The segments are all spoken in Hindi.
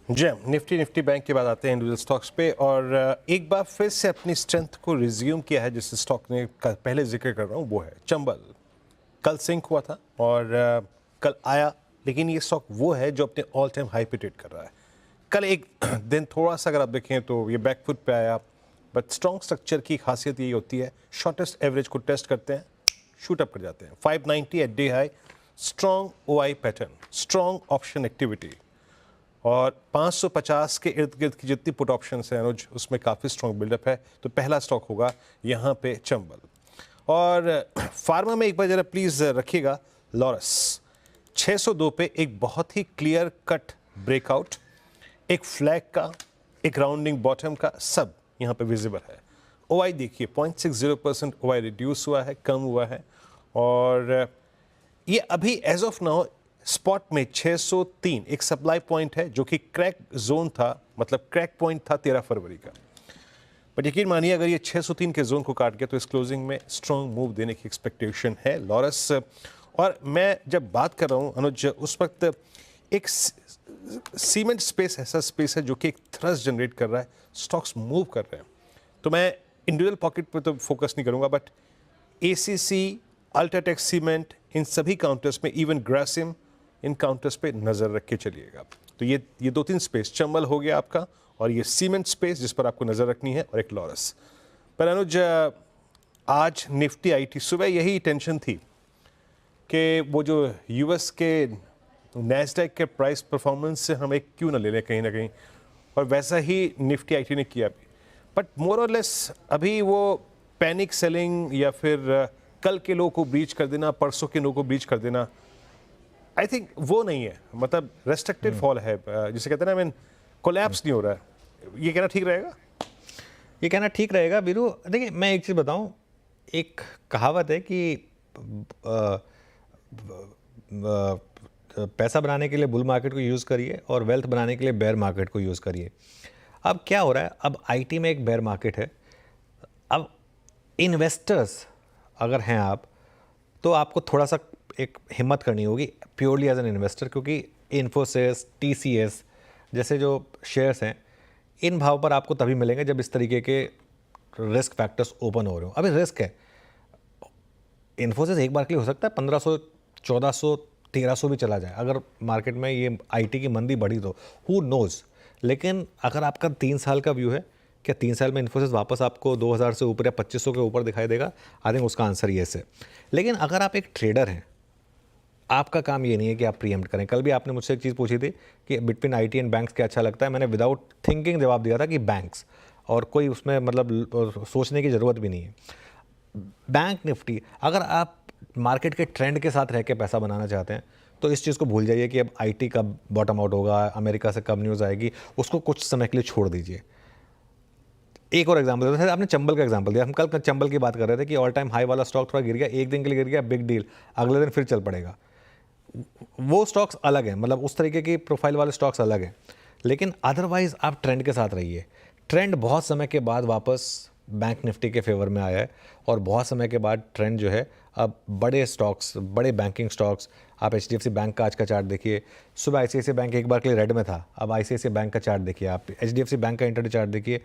जी, निफ्टी बैंक के बाद आते हैं इंडिविजुअल स्टॉक्स पे और एक बार फिर से अपनी स्ट्रेंथ को रिज्यूम किया है। जिस स्टॉक ने पहले जिक्र कर रहा हूँ वो है चंबल। कल सिंक हुआ था और कल आया, लेकिन ये स्टॉक वो है जो अपने ऑल टाइम हाई पे ट्रेड कर रहा है। कल एक दिन थोड़ा सा अगर आप देखें तो ये बैकफुट पे आया, बट स्ट्रॉन्ग स्ट्रक्चर की खासियत यही होती है, शॉर्टेस्ट एवरेज को टेस्ट करते हैं, शूट अप कर जाते हैं। 590 eight day high, strong OI pattern, strong option activity और 550 के इर्द गिर्द की जितनी पुट ऑप्शंस हैं अनुज, उसमें काफ़ी स्ट्रॉन्ग बिल्डअप है। तो पहला स्टॉक होगा यहाँ पे चंबल। और फार्मा में एक बार जरा प्लीज़ रखिएगा लॉरस। 602 पे एक बहुत ही क्लियर कट ब्रेकआउट, एक फ्लैग का, एक राउंडिंग बॉटम का, सब यहाँ पे विजिबल है। ओआई देखिए 0.60% ओआई रिड्यूस हुआ है, कम हुआ है। और ये अभी एज ऑफ नाउ स्पॉट में 603 एक सप्लाई पॉइंट है जो कि क्रैक जोन था, मतलब क्रैक पॉइंट था 13 फरवरी का। बट यकीन मानिए अगर ये 603 के जोन को काट गया तो इस क्लोजिंग में स्ट्रॉन्ग मूव देने की एक्सपेक्टेशन है लॉरस। और मैं जब बात कर रहा हूँ अनुज, उस वक्त एक सीमेंट स्पेस ऐसा स्पेस है जो कि एक थ्रस्ट जनरेट कर रहा है, स्टॉक्स मूव कर रहे हैं। तो मैं इंडिविजुअल पॉकेट पर तो फोकस नहीं करूँगा, बट एसीसी, अल्ट्राटेक सीमेंट, इन सभी काउंटर्स में, इवन ग्रासिम, इन काउंटर्स पे नज़र रख के चलिएगा। तो ये दो तीन स्पेस, चंबल हो गया आपका, और ये सीमेंट स्पेस जिस पर आपको नज़र रखनी है, और एक लॉरस पर। अनुज, आज निफ्टी आईटी, सुबह यही टेंशन थी कि वो जो यूएस के नैस्डैक के प्राइस परफॉर्मेंस से हम एक क्यों ना ले लें कहीं ना कहीं, और वैसा ही निफ्टी आईटी ने किया भी। बट मोर और लेस अभी वो पैनिक सेलिंग या फिर कल के लो को ब्रीच कर देना, परसों के लो को ब्रीच कर देना, आई थिंक वो नहीं है। मतलब रेस्ट्रिक्टेड फॉल है, जिसे कहते हैं ना, कोलैप्स नहीं हो रहा है। ये कहना ठीक रहेगा? ये कहना ठीक रहेगा वीरू। देखिए, मैं एक चीज़ बताऊं, एक कहावत है कि पैसा बनाने के लिए बुल मार्केट को यूज़ करिए और वेल्थ बनाने के लिए बेयर मार्केट को यूज़ करिए। अब क्या हो रहा है, अब आईटी में एक बेयर मार्केट है। अब इन्वेस्टर्स अगर हैं आप, तो आपको थोड़ा सा एक हिम्मत करनी होगी प्योरली एज एन इन्वेस्टर, क्योंकि इन्फोसिस, टीसीएस जैसे जो शेयर्स हैं, इन भाव पर आपको तभी मिलेंगे जब इस तरीके के रिस्क फैक्टर्स ओपन हो रहे हो। अभी रिस्क है, इन्फोसिस एक बार के लिए हो सकता है 1500, 1400, 1300 भी चला जाए अगर मार्केट में ये आईटी की मंदी बढ़ी तो, हु नोज़। लेकिन अगर आपका 3 साल का व्यू है, क्या 3 साल में इन्फोसिस वापस आपको 2000 से ऊपर या 2500 के ऊपर दिखाई देगा? आई थिंक उसका आंसर येस है। लेकिन अगर आप एक ट्रेडर हैं, आपका काम ये नहीं है कि आप प्रीएम्प्ट करें। कल भी आपने मुझसे एक चीज़ पूछी थी कि बिटवीन आईटी एंड बैंक्स क्या अच्छा लगता है, मैंने विदाउट थिंकिंग जवाब दिया था कि बैंक्स, और कोई उसमें मतलब सोचने की ज़रूरत भी नहीं है। बैंक निफ्टी, अगर आप मार्केट के ट्रेंड के साथ रह के पैसा बनाना चाहते हैं तो इस चीज़ को भूल जाइए कि अब आईटी कब बॉटम आउट होगा, अमेरिका से कब न्यूज़ आएगी, उसको कुछ समय के लिए छोड़ दीजिए। एक और एग्जांपल देते हैं, आपने चंबल का एग्जांपल दिया, हम कल चंबल की बात कर रहे थे कि ऑल टाइम हाई वाला स्टॉक थोड़ा गिर गया, एक दिन के लिए गिर गया, बिग डील, अगले दिन फिर चल पड़ेगा। वो स्टॉक्स अलग हैं, मतलब उस तरीके की प्रोफाइल वाले स्टॉक्स अलग हैं। लेकिन अदरवाइज आप ट्रेंड के साथ रहिए। ट्रेंड बहुत समय के बाद वापस बैंक निफ्टी के फेवर में आया है, और बहुत समय के बाद ट्रेंड जो है अब बड़े स्टॉक्स, बड़े बैंकिंग स्टॉक्स, आप एचडीएफसी बैंक का आज का चार्ट देखिए, सुबह आईसीआईसीआई बैंक एक बार के लिए रेड में था, अब आईसीआईसीआई बैंक का चार्ट देखिए, आप एचडीएफसी बैंक का इंटरडे चार्ट देखिए,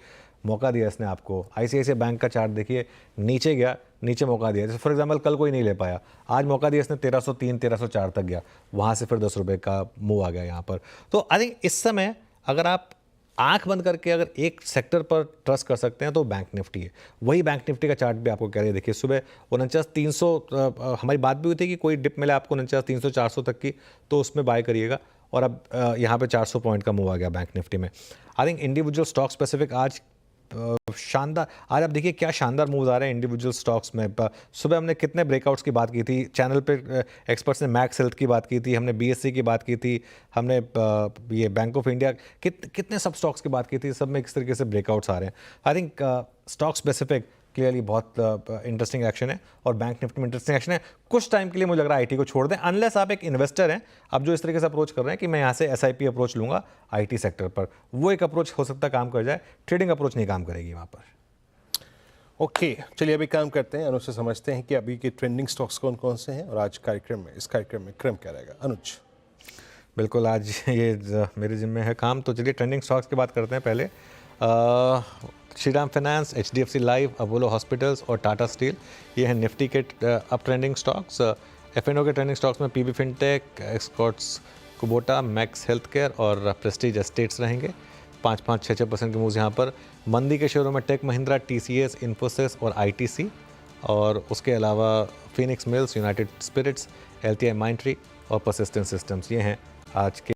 मौका दिया इसने आपको। आईसीआईसीआई बैंक का चार्ट देखिए, नीचे गया, नीचे मौका दिया। जैसे फॉर एग्जांपल कल कोई नहीं ले पाया, आज मौका दिया इसने, 1303, 1304 तक गया, वहाँ से फिर 10 रुपये का मूव आ गया यहाँ पर। तो आई थिंक इस समय अगर आप आंख बंद करके अगर एक सेक्टर पर ट्रस्ट कर सकते हैं तो बैंक निफ्टी है। वही बैंक निफ्टी का चार्ट भी आपको कह रही है, देखिए सुबह 49,300, हमारी बात भी हुई थी कि कोई डिप मिले आपको 49,300, 400 तक की, तो उसमें बाय करिएगा। और अब यहाँ पे 400 पॉइंट का मूव आ गया बैंक निफ्टी में। I think individual stock specific आज शानदार, आज आप देखिए क्या शानदार मूव्स आ रहे हैं इंडिविजुअल स्टॉक्स में। सुबह हमने कितने ब्रेकआउट्स की बात की थी, चैनल पे एक्सपर्ट्स ने मैक्स हेल्थ की बात की थी, हमने बीएससी की बात की थी, हमने ये बैंक ऑफ इंडिया, कितने सब स्टॉक्स की बात की थी, सब में किस तरीके से ब्रेकआउट्स आ रहे हैं। I think stock specific clearly बहुत इंटरेस्टिंग एक्शन है, और बैंक निफ्टी में इंटरेस्टिंग एक्शन है। कुछ टाइम के लिए मुझे लग रहा है आईटी को छोड़ दें, अनलेस आप एक इन्वेस्टर हैं, अब जो इस तरीके से अप्रोच कर रहे हैं कि मैं यहाँ से एसआईपी अप्रोच लूँगा आईटी सेक्टर पर, वो एक अप्रोच हो सकता है काम कर जाए, ट्रेडिंग अप्रोच नहीं काम करेगी वहाँ पर। ओके, चलिए अभी काम करते हैं, अनुज से समझते हैं कि अभी के ट्रेंडिंग स्टॉक्स कौन कौन से हैं, और आज कार्यक्रम में, इस कार्यक्रम में क्रम क्या रहेगा। अनुज। बिल्कुल, आज ये मेरे ज़िम्मे है काम। तो चलिए ट्रेंडिंग स्टॉक्स की बात करते हैं पहले। Shriram finance, HDFC life, Apollo hospitals और टाटा स्टील, ये हैं निफ्टी के अप ट्रेंडिंग स्टॉक्स। एफ&ओ के ट्रेंडिंग स्टॉक्स में PB fintech, Escorts Kubota, Max health care और प्रेस्टीज एस्टेट्स रहेंगे। 5-5, 6-6% के मूव्स यहाँ पर। मंदी के शेयरों में टेक महिंद्रा, टीसीएस, इन्फोसिस और आईटीसी, और उसके अलावा Phoenix Mills, United Spirits, LTI Mindtree और परसिस्टेंट सिस्टम्स, ये हैं आज के